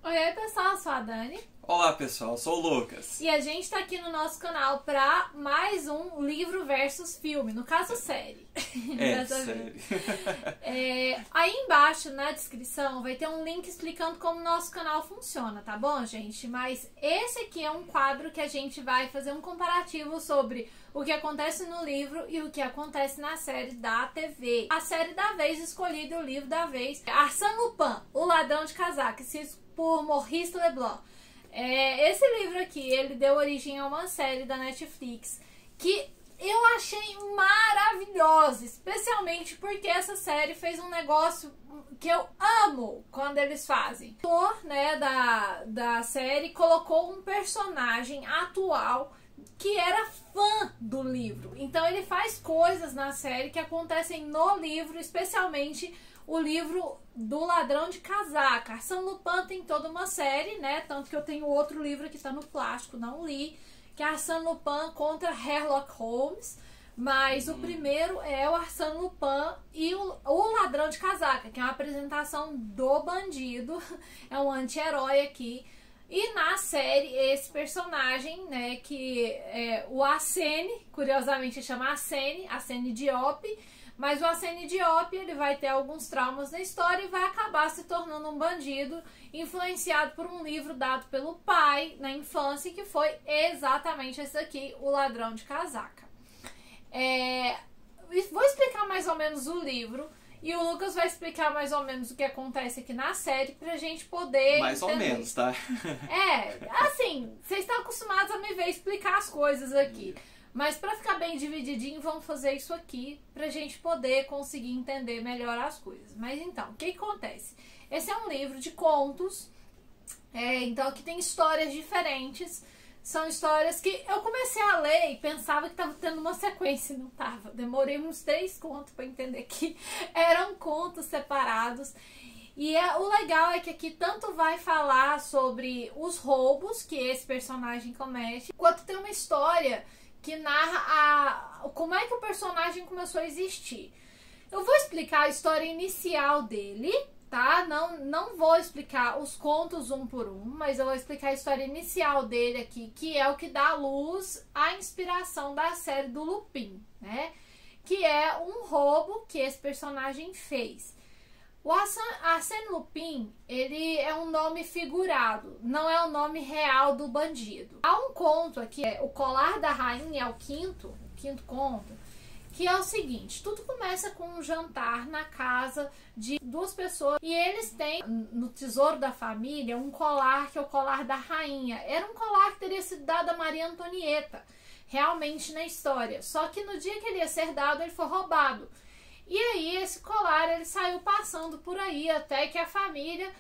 Oi, pessoal, eu sou a Dani. Olá, pessoal, eu sou o Lucas. E a gente tá aqui no nosso canal pra mais um livro versus filme, no caso série. Série. Aí embaixo na descrição vai ter um link explicando como o nosso canal funciona, tá bom, gente? Mas esse aqui é um quadro que a gente vai fazer um comparativo sobre o que acontece no livro e o que acontece na série da TV. A série da vez escolhida e o livro da vez. Arsène Lupin, O Ladrão de Casaca, escrito por Maurice Leblanc. Esse livro aqui, ele deu origem a uma série da Netflix que eu achei maravilhosa, especialmente porque essa série fez um negócio que eu amo quando eles fazem. O autor, da série colocou um personagem atual que era fã do livro. Então ele faz coisas na série que acontecem no livro, especialmente o livro do Ladrão de Casaca. Arsène Lupin tem toda uma série, né? Tanto que eu tenho outro livro que tá no plástico, não li, que é Arsène Lupin contra Sherlock Holmes. Mas o primeiro é o Arsène Lupin e o Ladrão de Casaca, que é uma apresentação do bandido, é um anti-herói aqui. E na série, esse personagem, né, que é o Arsène, curiosamente chama Arsène Diop, mas o Arsène Diop, ele vai ter alguns traumas na história e vai acabar se tornando um bandido, influenciado por um livro dado pelo pai na infância, que foi exatamente esse aqui, O Ladrão de Casaca. Vou explicar mais ou menos o livro, e o Lucas vai explicar mais ou menos o que acontece aqui na série pra gente poder mais entender. Ou menos, tá? Assim, vocês estão acostumados a me ver explicar as coisas aqui. Mas pra ficar bem divididinho, vamos fazer isso aqui pra gente poder conseguir entender melhor as coisas. Mas então, o que acontece? Esse é um livro de contos, então aqui tem histórias diferentes. São histórias que eu comecei a ler e pensava que tava tendo uma sequência, não tava. Demorei uns 3 contos pra entender que eram contos separados. E o legal é que aqui tanto vai falar sobre os roubos que esse personagem comete, quanto tem uma história que narra como é que o personagem começou a existir. Eu vou explicar a história inicial dele, tá? Não vou explicar os contos um por um, mas eu vou explicar a história inicial dele aqui, que é o que dá luz à inspiração da série do Lupin, né? Que é um roubo que esse personagem fez. O Arsène Lupin, ele é um nome figurado, não é o nome real do bandido. Há um conto aqui, O Colar da Rainha, é o quinto conto, que é o seguinte: tudo começa com um jantar na casa de 2 pessoas e eles têm no tesouro da família um colar que é o colar da rainha. Era um colar que teria sido dado a Maria Antonieta, realmente na história. Só que no dia que ele ia ser dado, ele foi roubado. E aí esse colar ele saiu passando por aí até que a família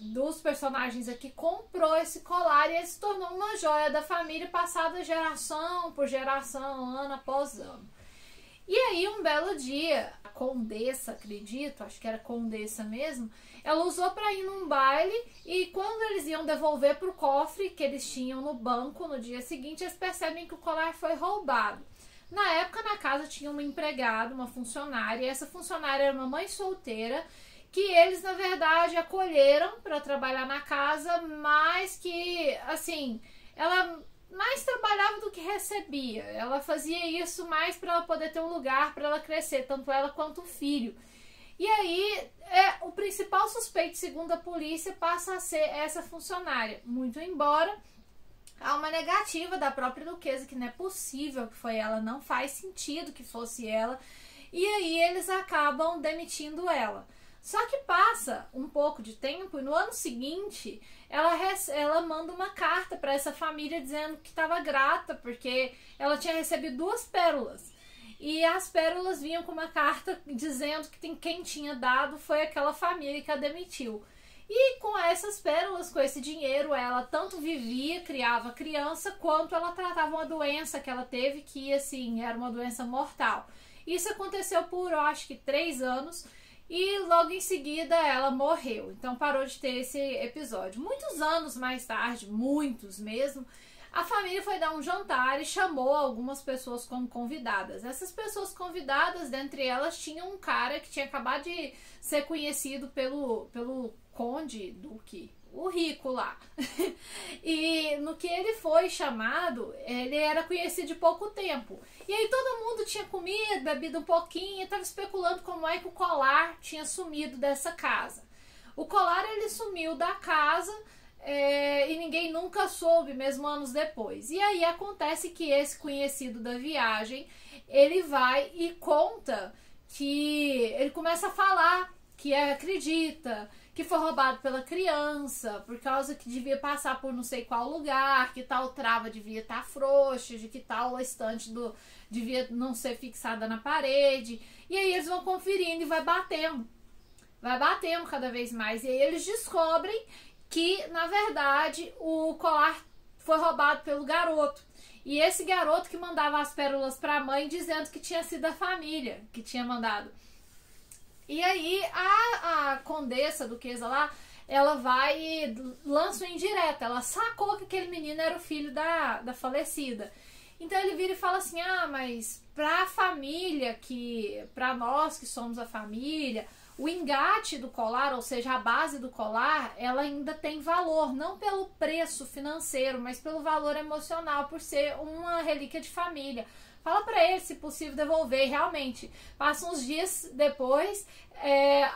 dos personagens aqui comprou esse colar e ele se tornou uma joia da família passada geração por geração, ano após ano. E aí um belo dia, a condessa, acredito, acho que era condessa mesmo, ela usou para ir num baile e quando eles iam devolver pro cofre que eles tinham no banco no dia seguinte, eles percebem que o colar foi roubado. Na época, na casa tinha uma empregada, uma funcionária, e essa funcionária era uma mãe solteira, que eles, na verdade, acolheram para trabalhar na casa, mas que, assim, ela mais trabalhava do que recebia. Ela fazia isso mais para ela poder ter um lugar para ela crescer, tanto ela quanto o filho. E aí, o principal suspeito, segundo a polícia, passa a ser essa funcionária, muito embora há uma negativa da própria duquesa, que não é possível que foi ela, não faz sentido que fosse ela, e aí eles acabam demitindo ela. Só que passa um pouco de tempo e no ano seguinte ela manda uma carta para essa família dizendo que estava grata porque ela tinha recebido 2 pérolas. E as pérolas vinham com uma carta dizendo que quem tinha dado foi aquela família que a demitiu. E com essas pérolas, com esse dinheiro, ela tanto vivia, criava criança, quanto ela tratava uma doença que ela teve, que assim, era uma doença mortal. Isso aconteceu por, eu acho que 3 anos, e logo em seguida ela morreu. Então parou de ter esse episódio. Muitos anos mais tarde, muitos mesmo, a família foi dar um jantar e chamou algumas pessoas como convidadas. Essas pessoas convidadas, dentre elas, tinha um cara que tinha acabado de ser conhecido pelo conde, duque, o rico lá. E no que ele foi chamado, ele era conhecido de pouco tempo. E aí todo mundo tinha comido, bebido um pouquinho, e estava especulando como é que o colar tinha sumido dessa casa. O colar, ele sumiu da casa, e ninguém nunca soube, mesmo anos depois. E aí acontece que esse conhecido da viagem, ele vai e conta que ele começa a falar que acredita que foi roubado pela criança, por causa que devia passar por não sei qual lugar, que tal trava devia estar frouxa, de que tal estante devia não ser fixada na parede. E aí eles vão conferindo e vai batendo cada vez mais. E aí eles descobrem que, na verdade, o colar foi roubado pelo garoto. E esse garoto que mandava as pérolas para a mãe, dizendo que tinha sido a família que tinha mandado. E aí a condessa duquesa lá, ela vai e lança uma indireta. Ela sacou que aquele menino era o filho da falecida. Então ele vira e fala assim, mas pra família, pra nós que somos a família, o engate do colar, ou seja, a base do colar, ela ainda tem valor, não pelo preço financeiro, mas pelo valor emocional, por ser uma relíquia de família. Fala pra ele, se possível, devolver. Realmente, passa uns dias depois,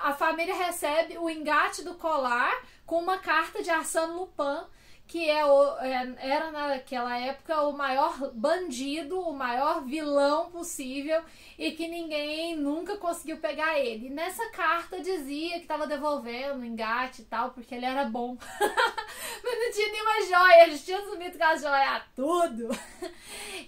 a família recebe o engate do colar com uma carta de Arsène Lupin, que era naquela época o maior bandido, o maior vilão possível, e que ninguém nunca conseguiu pegar ele. E nessa carta dizia que estava devolvendo o engate e tal, porque ele era bom. Mas não tinha nenhuma joia, eles tinham sumido com a joia tudo.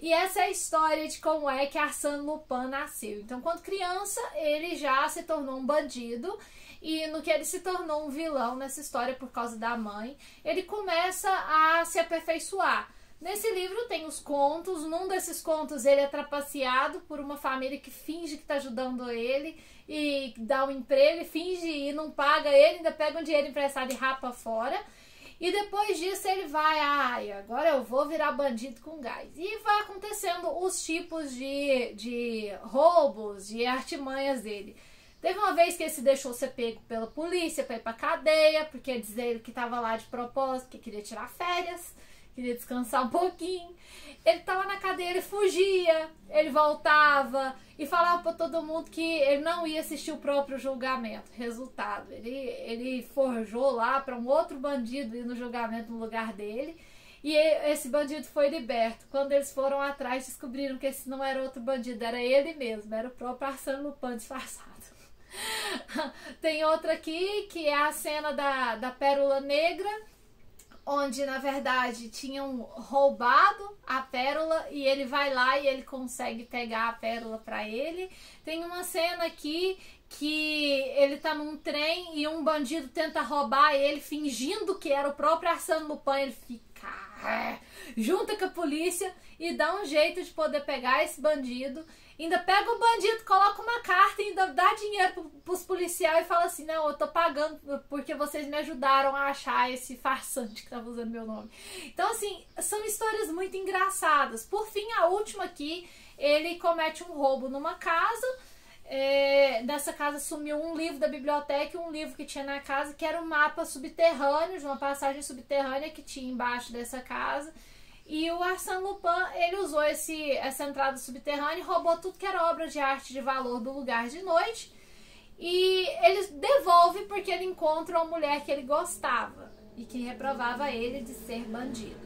E essa é a história de como é que Arsène Lupin nasceu. Então, quando criança, ele já se tornou um bandido. E no que ele se tornou um vilão nessa história por causa da mãe, ele começa a se aperfeiçoar. Nesse livro tem os contos. Num desses contos ele é trapaceado por uma família que finge que está ajudando ele e dá um emprego, e finge e não paga ele, ainda pega um dinheiro emprestado e rapa fora. E depois disso ele vai, agora eu vou virar bandido com gás. E vai acontecendo os tipos de roubos, de artimanhas dele. Teve uma vez que ele se deixou ser pego pela polícia pra ir pra cadeia, porque dizer que tava lá de propósito, que queria tirar férias, queria descansar um pouquinho. Ele tava na cadeia, ele fugia, ele voltava e falava pra todo mundo que ele não ia assistir o próprio julgamento. Resultado, ele forjou lá pra um outro bandido ir no julgamento no lugar dele. E esse bandido foi liberto. Quando eles foram atrás, descobriram que esse não era outro bandido, era ele mesmo, era o próprio Arsène Lupin disfarçado. Tem outra aqui que é a cena da pérola negra, onde na verdade tinham roubado a pérola e ele vai lá e ele consegue pegar a pérola pra ele. Tem uma cena aqui que ele tá num trem e um bandido tenta roubar ele, fingindo que era o próprio Arsène Lupin. Ele fica junta com a polícia e dá um jeito de poder pegar esse bandido. Ainda pega o bandido, coloca uma carta e ainda dá dinheiro pros policiais e fala assim, não, eu tô pagando porque vocês me ajudaram a achar esse farsante que tava usando meu nome. Então, assim, são histórias muito engraçadas. Por fim, a última aqui, ele comete um roubo numa casa. Dessa casa sumiu um livro da biblioteca e um livro que tinha na casa, que era um mapa subterrâneo, de uma passagem subterrânea que tinha embaixo dessa casa. E o Arsène Lupin, ele usou essa entrada subterrânea e roubou tudo que era obra de arte de valor do lugar de noite. E ele devolve porque ele encontra uma mulher que ele gostava e que reprovava ele de ser bandido.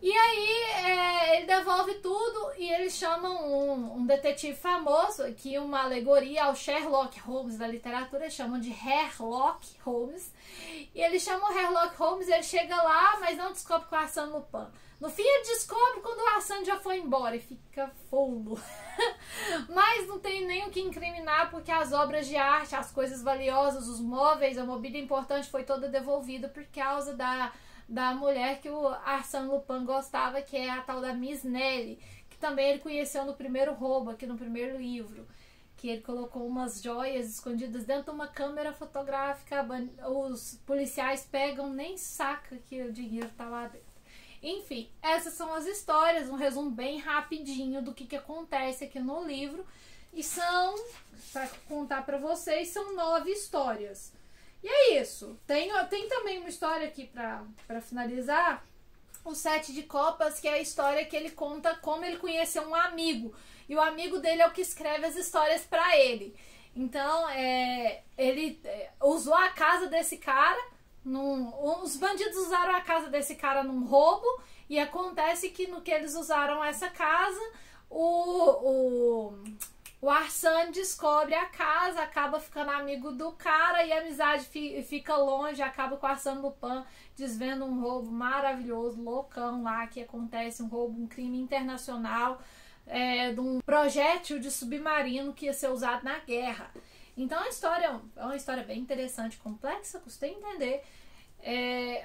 E aí ele devolve tudo e eles chamam um detetive famoso, aqui uma alegoria ao Sherlock Holmes da literatura, chamam de Herlock Holmes. E eles chamam o Herlock Holmes, ele chega lá, mas não descobre que o Arsène Lupin. No fim ele descobre quando o Arsène já foi embora e fica folo. Mas não tem nem o que incriminar, porque as obras de arte, as coisas valiosas, os móveis, a mobília importante foi toda devolvida por causa da mulher que o Arsène Lupin gostava, que é a tal da Miss Nelly, que também ele conheceu no primeiro roubo, aqui no primeiro livro, que ele colocou umas joias escondidas dentro de uma câmera fotográfica, os policiais pegam, nem saca que o dinheiro tá lá dentro. Enfim, essas são as histórias, um resumo bem rapidinho do que acontece aqui no livro, e são, para contar para vocês, são 9 histórias. E é isso. Tem também uma história aqui pra finalizar. O Sete de Copas, que é a história que ele conta como ele conheceu um amigo. E o amigo dele é o que escreve as histórias pra ele. Então, ele usou a casa desse cara. Os bandidos usaram a casa desse cara num roubo. E acontece que no que eles usaram essa casa, o Arsène descobre a casa, acaba ficando amigo do cara e a amizade fica longe, acaba com o Arsène Lupin desvendo um roubo maravilhoso, loucão lá, que acontece, um crime internacional, de um projétil de submarino que ia ser usado na guerra. Então a história é uma história bem interessante, complexa, custei entender,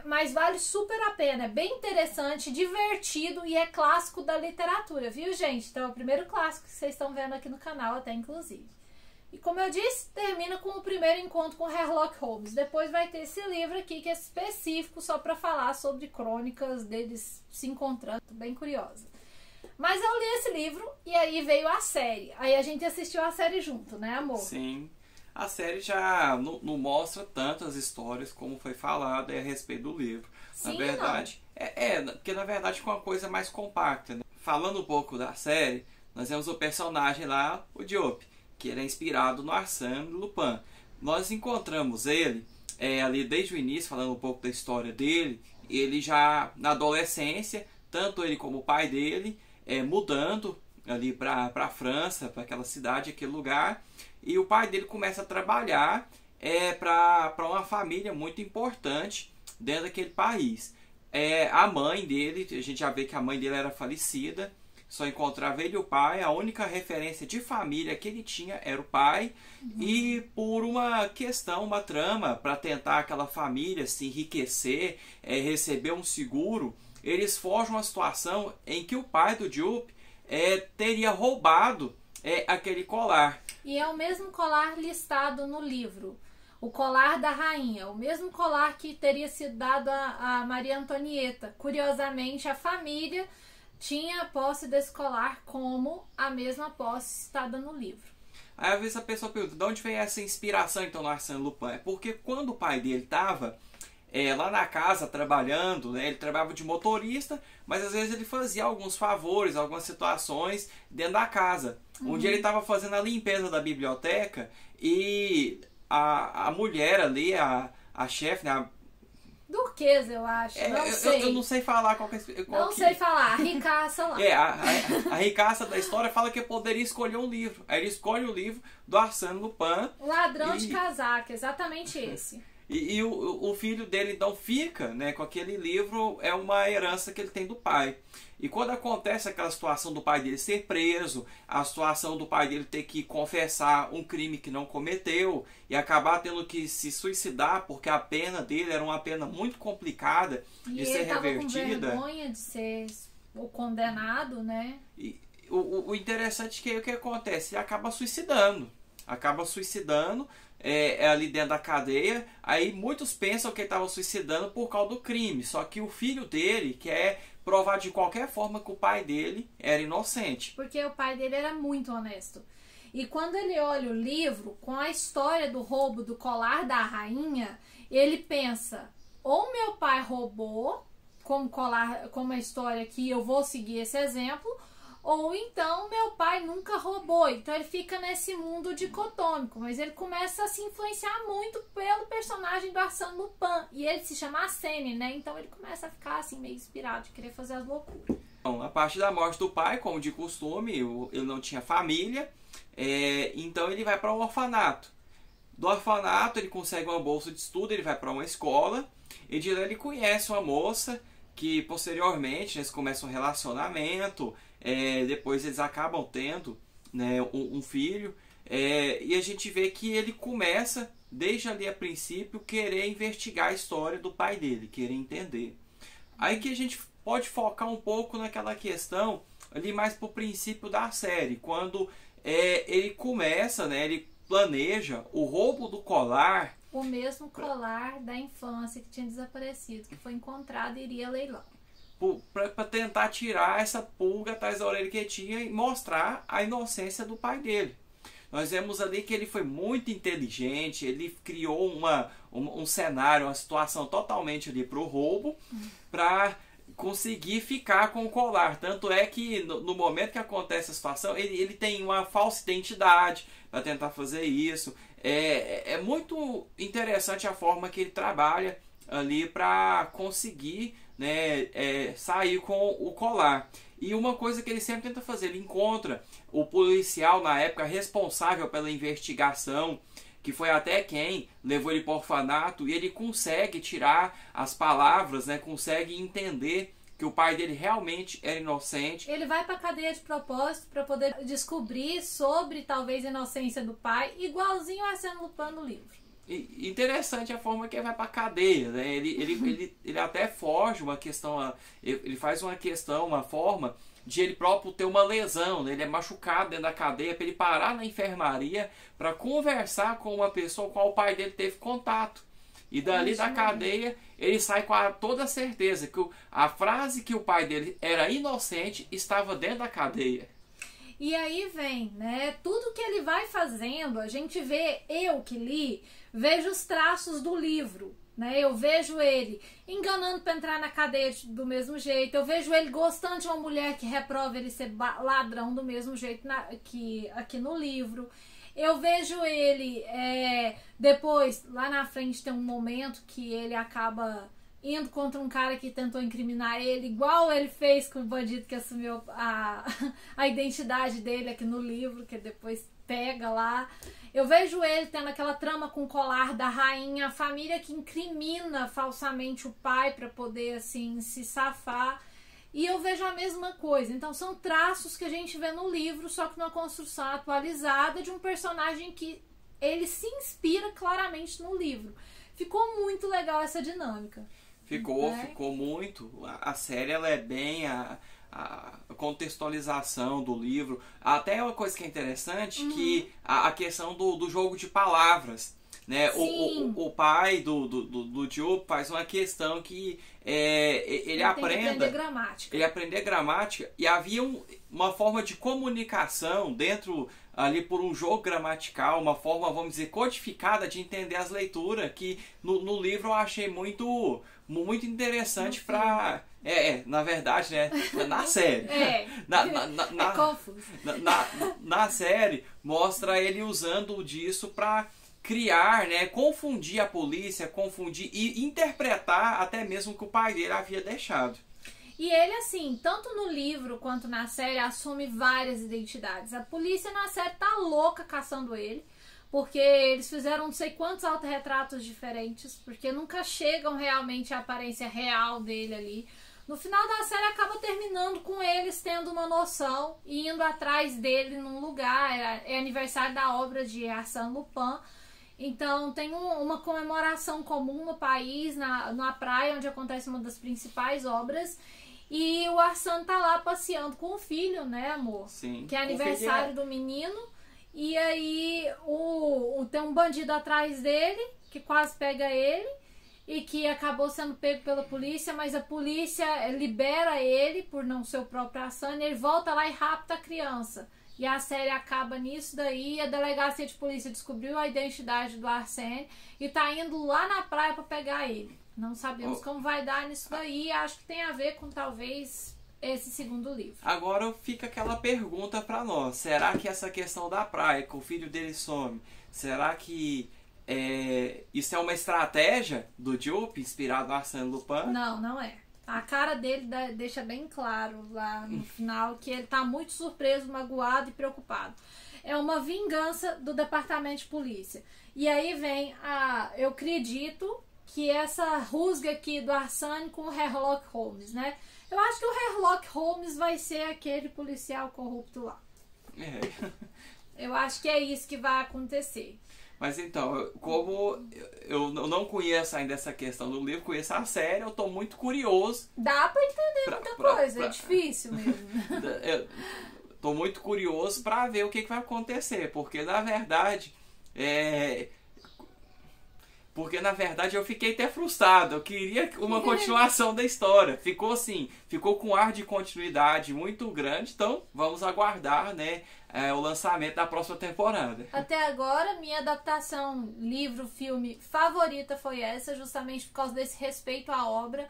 mas vale super a pena, é bem interessante, divertido e é clássico da literatura, viu, gente? Então é o primeiro clássico que vocês estão vendo aqui no canal, até inclusive. E como eu disse, termina com o primeiro encontro com Sherlock Holmes. Depois vai ter esse livro aqui que é específico só para falar sobre crônicas deles se encontrando, bem curiosa. Mas eu li esse livro e aí veio a série. Aí a gente assistiu a série junto, né, amor? Sim. A série já não mostra tantas histórias como foi falado a respeito do livro. Sim, na verdade, porque na verdade foi uma coisa mais compacta, né? Falando um pouco da série, nós temos o personagem lá, o Diop, que ele é inspirado no Arsène Lupin. Nós encontramos ele ali desde o início, falando um pouco da história dele. Ele já na adolescência, tanto ele como o pai dele, mudando ali para a França, para aquela cidade, aquele lugar. E o pai dele começa a trabalhar para uma família muito importante dentro daquele país. A mãe dele, a gente já vê que a mãe dele era falecida, só encontrava ele e o pai. A única referência de família que ele tinha era o pai. E por uma questão, uma trama, para tentar aquela família se enriquecer, receber um seguro, eles forjam uma situação em que o pai do Diop teria roubado aquele colar. E é o mesmo colar listado no livro. O colar da rainha, o mesmo colar que teria sido dado a Maria Antonieta. Curiosamente, a família tinha a posse desse colar como a mesma posse citada no livro. Aí às vezes a pessoa pergunta, de onde vem essa inspiração então no Arsène Lupin? É porque quando o pai dele estava lá na casa trabalhando, né, ele trabalhava de motorista, mas às vezes ele fazia alguns favores, algumas situações dentro da casa. Um dia ele estava fazendo a limpeza da biblioteca e a mulher ali, a chefe, né, Durquesa, eu acho. Não sei. Eu não sei falar qual que é. Sei falar, a ricaça lá. A ricaça da história fala que poderia escolher um livro. Aí ele escolhe o livro do Arsène Lupin. O Ladrão de Casaca, exatamente esse. E o filho dele então fica, né, com aquele livro, é uma herança que ele tem do pai. E quando acontece aquela situação do pai dele ser preso, a situação do pai dele ter que confessar um crime que não cometeu e acabar tendo que se suicidar porque a pena dele era uma pena muito complicada de ser revertida. Ele estava com vergonha de ser o condenado, né? E o interessante é que o que acontece? Ele acaba suicidando. Ali dentro da cadeia. Aí muitos pensam que ele estava suicidando por causa do crime. Só que o filho dele quer provar de qualquer forma que o pai dele era inocente. Porque o pai dele era muito honesto. E quando ele olha o livro com a história do roubo do colar da rainha, ele pensa, ou meu pai roubou, como a história aqui, eu vou seguir esse exemplo, ou então meu pai nunca roubou. Então ele fica nesse mundo dicotômico, mas ele começa a se influenciar muito pelo personagem do Arsène Lupin, e ele se chama Arsène, né? Então ele começa a ficar assim meio inspirado, de querer fazer as loucuras. Bom, a partir da morte do pai, como de costume, ele não tinha família, então ele vai para um orfanato. Do orfanato ele consegue uma bolsa de estudo, ele vai para uma escola, e de lá ele conhece uma moça que posteriormente eles começam um relacionamento. Depois eles acabam tendo, né, um filho, e a gente vê que ele começa, desde ali a princípio, querer investigar a história do pai dele, querer entender. Aí que a gente pode focar um pouco naquela questão, ali mais pro princípio da série, quando ele começa, né, ele planeja o roubo do colar. O mesmo colar da infância que tinha desaparecido, que foi encontrado e iria a leilão. Para tentar tirar essa pulga atrás da orelha que ele tinha e mostrar a inocência do pai dele. Nós vemos ali que ele foi muito inteligente, ele criou um cenário, uma situação totalmente ali para o roubo, para conseguir ficar com o colar. Tanto é que no momento que acontece a situação, ele tem uma falsa identidade para tentar fazer isso. É muito interessante a forma que ele trabalha ali para conseguir, né, sair com o colar. E uma coisa que ele sempre tenta fazer, ele encontra o policial na época responsável pela investigação, que foi até quem levou ele para o orfanato, e ele consegue tirar as palavras, né, consegue entender que o pai dele realmente era inocente. Ele vai para a cadeia de propósito para poder descobrir sobre talvez a inocência do pai, igualzinho a Arsène Lupin no livro. E interessante a forma que ele vai para a cadeia, né? Ele até foge uma questão, ele faz uma questão, uma forma de ele próprio ter uma lesão, né? Ele é machucado dentro da cadeia para ele parar na enfermaria para conversar com uma pessoa com a qual o pai dele teve contato. E dali da cadeia ele sai com toda a certeza que a frase que o pai dele era inocente estava dentro da cadeia. E aí vem, né? Tudo que ele vai fazendo, a gente vê, eu que li, vejo os traços do livro, né? Eu vejo ele enganando para entrar na cadeia do mesmo jeito, eu vejo ele gostando de uma mulher que reprova ele ser ladrão do mesmo jeito que aqui no livro. Eu vejo ele, depois, lá na frente tem um momento que ele acaba indo contra um cara que tentou incriminar ele, igual ele fez com o bandido que assumiu a identidade dele aqui no livro, que depois pega lá. Eu vejo ele tendo aquela trama com o colar da rainha, a família que incrimina falsamente o pai para poder, assim, se safar. E eu vejo a mesma coisa. Então são traços que a gente vê no livro, só que numa construção atualizada de um personagem que ele se inspira claramente no livro. Ficou muito legal essa dinâmica. Ficou muito. A série ela é bem a contextualização do livro. Até uma coisa que é interessante, que a questão do jogo de palavras. Né? O pai do Diop faz uma questão que ele aprender gramática. Ele aprender gramática, e havia uma forma de comunicação dentro ali por um jogo gramatical, uma forma, vamos dizer, codificada de entender as leituras, que no livro eu achei muito interessante para... na verdade, né? Na série. Confuso. Na série, mostra ele usando disso para criar, né, confundir a polícia, confundir e interpretar até mesmo o que o pai dele havia deixado. E ele, assim, tanto no livro quanto na série, assume várias identidades. A polícia na série tá louca caçando ele, porque eles fizeram não sei quantos autorretratos diferentes, porque nunca chegam realmente à aparência real dele ali. No final da série acaba terminando com eles tendo uma noção e indo atrás dele num lugar. É aniversário da obra de Arsène Lupin. Então tem uma comemoração comum no país, na praia onde acontece uma das principais obras. E o Arsène tá lá passeando com o filho, né, amor? Sim. Que é aniversário do menino. E aí tem um bandido atrás dele, que quase pega ele. E que acabou sendo pego pela polícia, mas a polícia libera ele por não ser o próprio Arsène. Ele volta lá e rapta a criança. E a série acaba nisso daí. A delegacia de polícia descobriu a identidade do Arsène e tá indo lá na praia para pegar ele. Não sabemos como vai dar nisso daí. Acho que tem a ver com talvez esse segundo livro. Agora fica aquela pergunta para nós. Será que essa questão da praia, que o filho dele some, será que isso é uma estratégia do Diop, inspirado no Arsène Lupin? Não, não é. A cara dele deixa bem claro lá no final que ele tá muito surpreso, magoado e preocupado. É uma vingança do departamento de polícia. E aí vem eu acredito que essa rusga aqui do Arsène com o Sherlock Holmes, né? Eu acho que o Sherlock Holmes vai ser aquele policial corrupto lá. Eu acho que é isso que vai acontecer. Mas então, como eu não conheço ainda essa questão do livro, conheço a série, eu tô muito curioso. Dá pra entender muita coisa, é difícil mesmo. Eu tô muito curioso pra ver o que vai acontecer, porque na verdade, Porque na verdade eu fiquei até frustrado. Eu queria uma continuação da história. Ficou assim, ficou com ar de continuidade muito grande. Então vamos aguardar, né, o lançamento da próxima temporada. Até agora, minha adaptação livro-filme favorita foi essa, justamente por causa desse respeito à obra,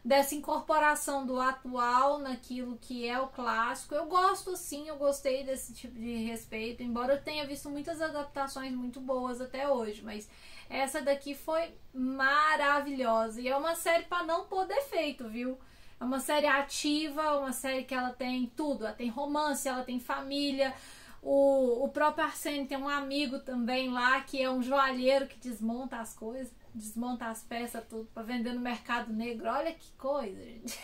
dessa incorporação do atual naquilo que é o clássico. Eu gosto sim, eu gostei desse tipo de respeito, embora eu tenha visto muitas adaptações muito boas até hoje, mas essa daqui foi maravilhosa. E é uma série para não pôr defeito, viu? É uma série ativa, uma série que ela tem tudo. Ela tem romance, ela tem família. O próprio Arsênio tem um amigo também lá, que é um joalheiro que desmonta as coisas, desmonta as peças, tudo, para vender no mercado negro. Olha que coisa, gente.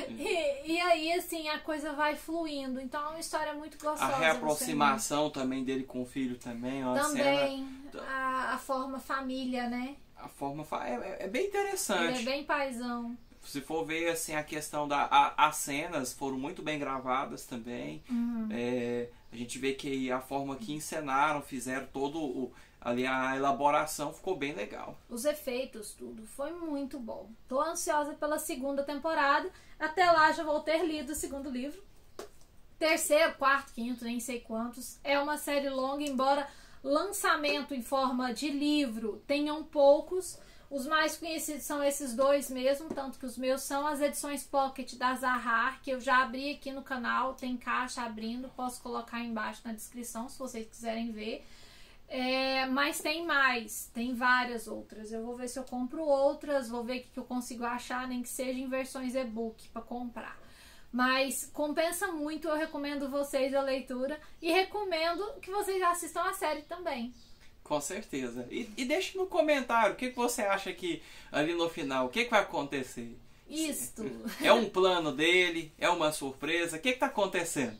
E aí, assim, a coisa vai fluindo. Então é uma história muito gostosa. A reaproximação também dele com o filho também. Também, a forma família, né? A forma é bem interessante. Ele é bem paizão. Se for ver, assim, a questão as cenas foram muito bem gravadas também. A gente vê que a forma que encenaram, fizeram todo ali a elaboração, ficou bem legal. Os efeitos, tudo, foi muito bom. Tô ansiosa pela segunda temporada. Até lá já vou ter lido o segundo livro. Terceiro, quarto, quinto, nem sei quantos. É uma série longa, embora lançamento em forma de livro tenham poucos. Os mais conhecidos são esses dois mesmo, tanto que os meus são as edições Pocket da Zahar, que eu já abri aqui no canal, tem caixa abrindo, posso colocar aí embaixo na descrição se vocês quiserem ver. Mas tem mais, tem várias outras. Eu vou ver se eu compro outras, vou ver o que eu consigo achar, nem que seja em versões e-book para comprar. Mas compensa muito, eu recomendo vocês a leitura e recomendo que vocês assistam a série também. Com certeza. E deixe no comentário o que você acha que ali no final, o que vai acontecer. Isto. É um plano dele? É uma surpresa? O que está acontecendo?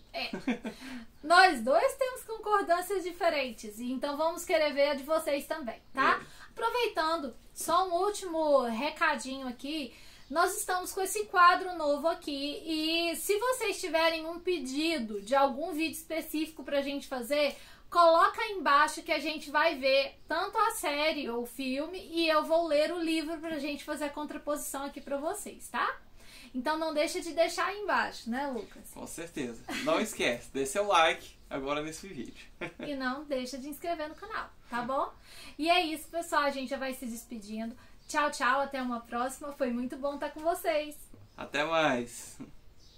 Nós dois temos concordâncias diferentes, então vamos querer ver a de vocês também, tá? Aproveitando, só um último recadinho aqui. Nós estamos com esse quadro novo aqui e se vocês tiverem um pedido de algum vídeo específico pra gente fazer, coloca aí embaixo que a gente vai ver tanto a série ou o filme e eu vou ler o livro pra gente fazer a contraposição aqui pra vocês, tá? Então não deixa de deixar aí embaixo, né, Lucas? Com certeza. Não esquece, dê seu like agora nesse vídeo. E não deixa de inscrever no canal, tá bom? E é isso, pessoal, a gente já vai se despedindo. Tchau, tchau, até uma próxima. Foi muito bom estar com vocês. Até mais.